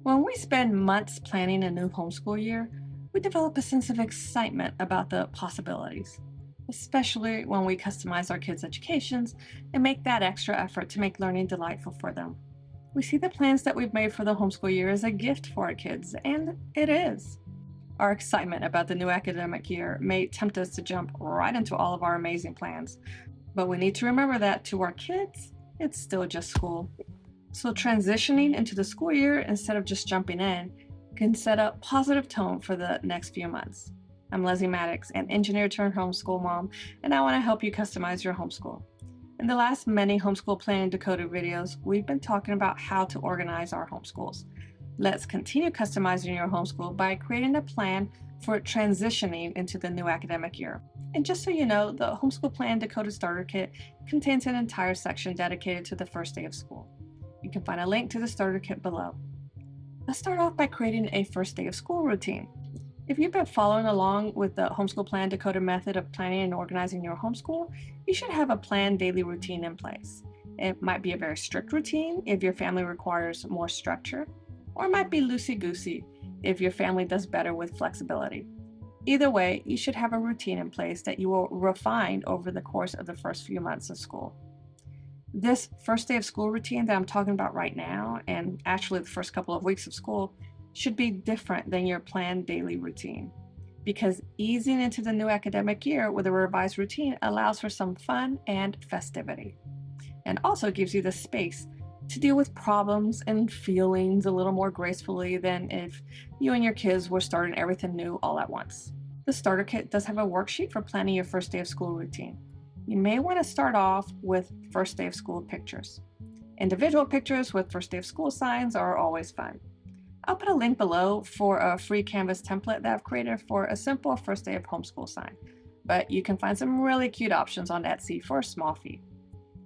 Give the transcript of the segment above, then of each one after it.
When we spend months planning a new homeschool year, we develop a sense of excitement about the possibilities, especially when we customize our kids' educations and make that extra effort to make learning delightful for them. We see the plans that we've made for the homeschool year as a gift for our kids, and it is. Our excitement about the new academic year may tempt us to jump right into all of our amazing plans, but we need to remember that to our kids, it's still just school. So, transitioning into the school year instead of just jumping in can set a positive tone for the next few months. I'm Leslie Maddox, an engineer turned homeschool mom, and I want to help you customize your homeschool. In the last many homeschool planning decoded videos, we've been talking about how to organize our homeschools. Let's continue customizing your homeschool by creating a plan for transitioning into the new academic year. And just so you know, the Homeschool Plan Decoded Starter Kit contains an entire section dedicated to the first day of school. You can find a link to the starter kit below. Let's start off by creating a first day of school routine. If you've been following along with the Homeschool Plan Decoded method of planning and organizing your homeschool, you should have a planned daily routine in place. It might be a very strict routine if your family requires more structure, or it might be loosey-goosey if your family does better with flexibility. Either way, you should have a routine in place that you will refine over the course of the first few months of school. This first day of school routine that I'm talking about right now, and actually the first couple of weeks of school, should be different than your planned daily routine, because easing into the new academic year with a revised routine allows for some fun and festivity, and also gives you the space to deal with problems and feelings a little more gracefully than if you and your kids were starting everything new all at once. The starter kit does have a worksheet for planning your first day of school routine. You may want to start off with first day of school pictures. Individual pictures with first day of school signs are always fun. I'll put a link below for a free Canvas template that I've created for a simple first day of homeschool sign, but you can find some really cute options on Etsy for a small fee.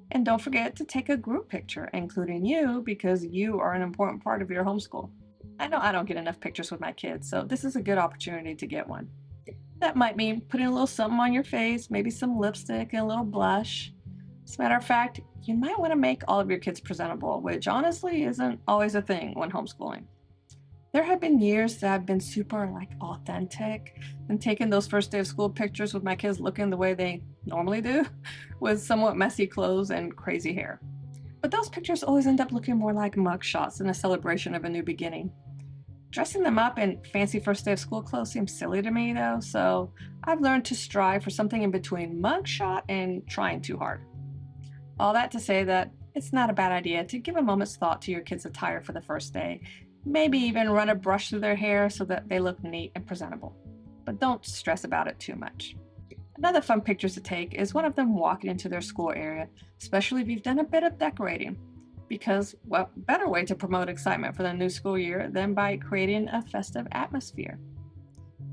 And don't forget to take a group picture, including you, because you are an important part of your homeschool. I know I don't get enough pictures with my kids, so this is a good opportunity to get one. That might mean putting a little something on your face, maybe some lipstick and a little blush. As a matter of fact, you might want to make all of your kids presentable, which honestly isn't always a thing when homeschooling. There have been years that I've been super authentic and taking those first day of school pictures with my kids looking the way they normally do, with somewhat messy clothes and crazy hair. But those pictures always end up looking more like mug shots than a celebration of a new beginning. Dressing them up in fancy first day of school clothes seems silly to me though, so I've learned to strive for something in between mugshot and trying too hard. All that to say that it's not a bad idea to give a moment's thought to your kids' attire for the first day, maybe even run a brush through their hair so that they look neat and presentable. But don't stress about it too much. Another fun picture to take is one of them walking into their school area, especially if you've done a bit of decorating. Because what better way to promote excitement for the new school year than by creating a festive atmosphere?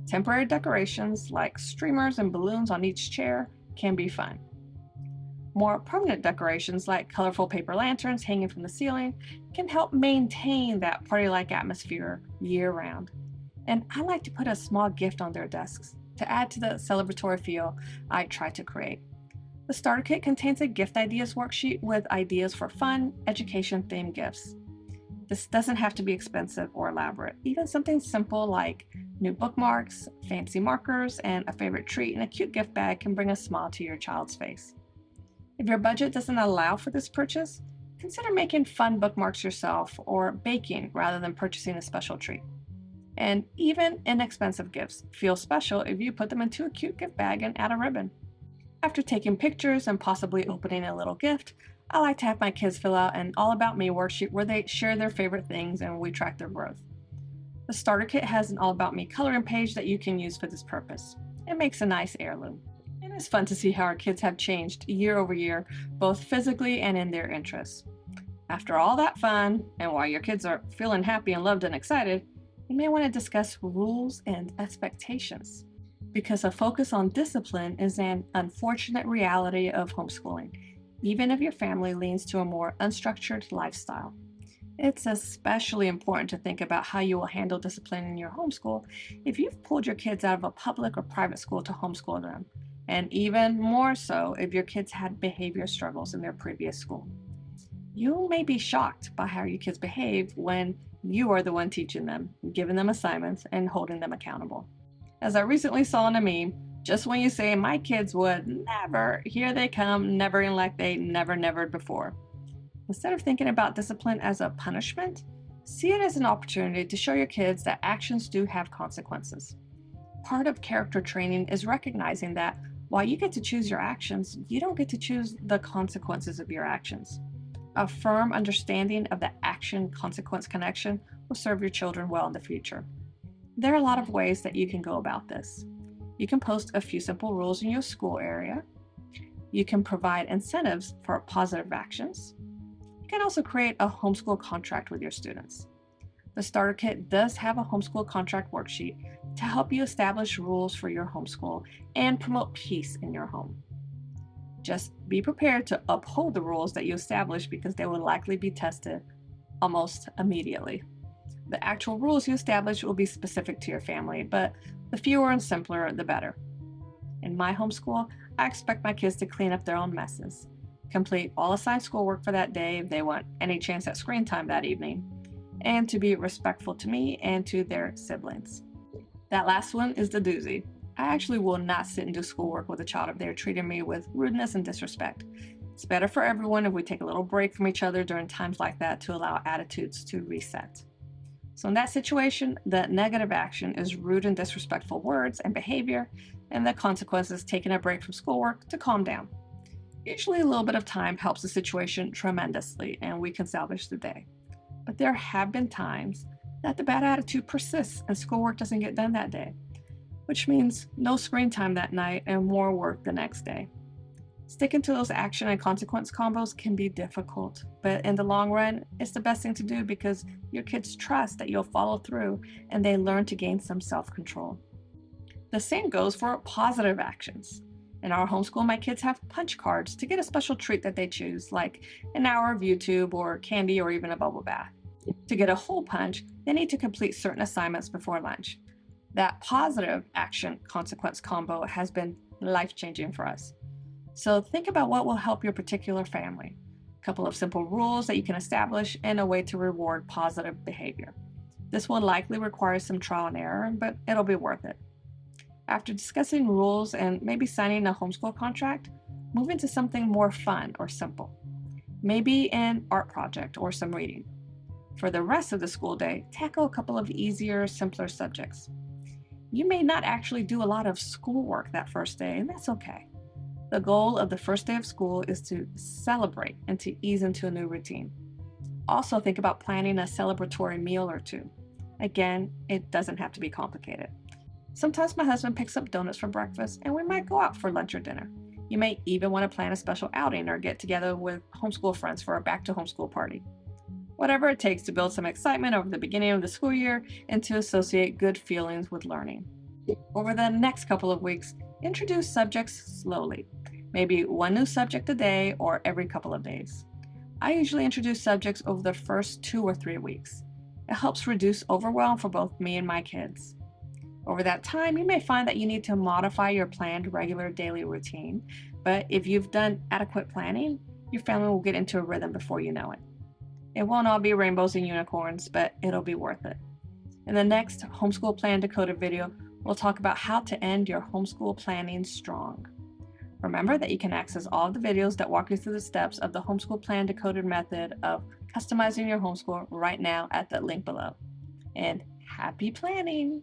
Temporary decorations like streamers and balloons on each chair can be fun. More permanent decorations like colorful paper lanterns hanging from the ceiling can help maintain that party-like atmosphere year-round. And I like to put a small gift on their desks to add to the celebratory feel I try to create. The starter kit contains a gift ideas worksheet with ideas for fun, education-themed gifts. This doesn't have to be expensive or elaborate. Even something simple like new bookmarks, fancy markers, and a favorite treat in a cute gift bag can bring a smile to your child's face. If your budget doesn't allow for this purchase, consider making fun bookmarks yourself or baking rather than purchasing a special treat. And even inexpensive gifts feel special if you put them into a cute gift bag and add a ribbon. After taking pictures and possibly opening a little gift, I like to have my kids fill out an All About Me worksheet where they share their favorite things and we track their growth. The starter kit has an All About Me coloring page that you can use for this purpose. It makes a nice heirloom. And it's fun to see how our kids have changed year over year, both physically and in their interests. After all that fun, and while your kids are feeling happy and loved and excited, you may want to discuss rules and expectations, because a focus on discipline is an unfortunate reality of homeschooling, even if your family leans to a more unstructured lifestyle. It's especially important to think about how you will handle discipline in your homeschool if you've pulled your kids out of a public or private school to homeschool them, and even more so if your kids had behavior struggles in their previous school. You may be shocked by how your kids behave when You are the one teaching them, giving them assignments, and holding them accountable. As I recently saw in a meme, just when you say my kids would never, here they come, nevering like they never nevered before. Instead of thinking about discipline as a punishment, see it as an opportunity to show your kids that actions do have consequences. Part of character training is recognizing that while you get to choose your actions, you don't get to choose the consequences of your actions. A firm understanding of the action consequence connection will serve your children well in the future. There are a lot of ways that you can go about this. You can post a few simple rules in your school area. You can provide incentives for positive actions. You can also create a homeschool contract with your students. The Starter Kit does have a homeschool contract worksheet to help you establish rules for your homeschool and promote peace in your home. Just be prepared to uphold the rules that you establish because they will likely be tested almost immediately. The actual rules you establish will be specific to your family, but the fewer and simpler, the better. In my homeschool, I expect my kids to clean up their own messes, complete all assigned schoolwork for that day if they want any chance at screen time that evening, and to be respectful to me and to their siblings. That last one is the doozy. I actually will not sit and do schoolwork with a child if they're treating me with rudeness and disrespect. It's better for everyone if we take a little break from each other during times like that to allow attitudes to reset. So in that situation, the negative action is rude and disrespectful words and behavior, and the consequence is taking a break from schoolwork to calm down. Usually a little bit of time helps the situation tremendously, and we can salvage the day. But there have been times that the bad attitude persists and schoolwork doesn't get done that day, which means no screen time that night and more work the next day. Sticking to those action and consequence combos can be difficult, but in the long run, it's the best thing to do because your kids trust that you'll follow through and they learn to gain some self-control. The same goes for positive actions. In our homeschool, my kids have punch cards to get a special treat that they choose, like an hour of YouTube or candy or even a bubble bath. To get a hole punch, they need to complete certain assignments before lunch. That positive action consequence combo has been life-changing for us. So think about what will help your particular family. A couple of simple rules that you can establish and a way to reward positive behavior. This will likely require some trial and error, but it'll be worth it. After discussing rules and maybe signing a homeschool contract, move into something more fun or simple. Maybe an art project or some reading. For the rest of the school day, tackle a couple of easier, simpler subjects. You may not actually do a lot of schoolwork that first day, and that's okay. The goal of the first day of school is to celebrate and to ease into a new routine. Also think about planning a celebratory meal or two. Again, it doesn't have to be complicated. Sometimes my husband picks up donuts for breakfast and we might go out for lunch or dinner. You may even want to plan a special outing or get together with homeschool friends for a back to homeschool party. Whatever it takes to build some excitement over the beginning of the school year and to associate good feelings with learning. Over the next couple of weeks, introduce subjects slowly, maybe one new subject a day or every couple of days. I usually introduce subjects over the first 2 or 3 weeks. It helps reduce overwhelm for both me and my kids. Over that time, you may find that you need to modify your planned regular daily routine, but if you've done adequate planning, your family will get into a rhythm before you know it. It won't all be rainbows and unicorns, but it'll be worth it. In the next Homeschool Plan Decoded video, we'll talk about how to end your homeschool planning strong. Remember that you can access all of the videos that walk you through the steps of the Homeschool Plan Decoded method of customizing your homeschool right now at the link below. And happy planning!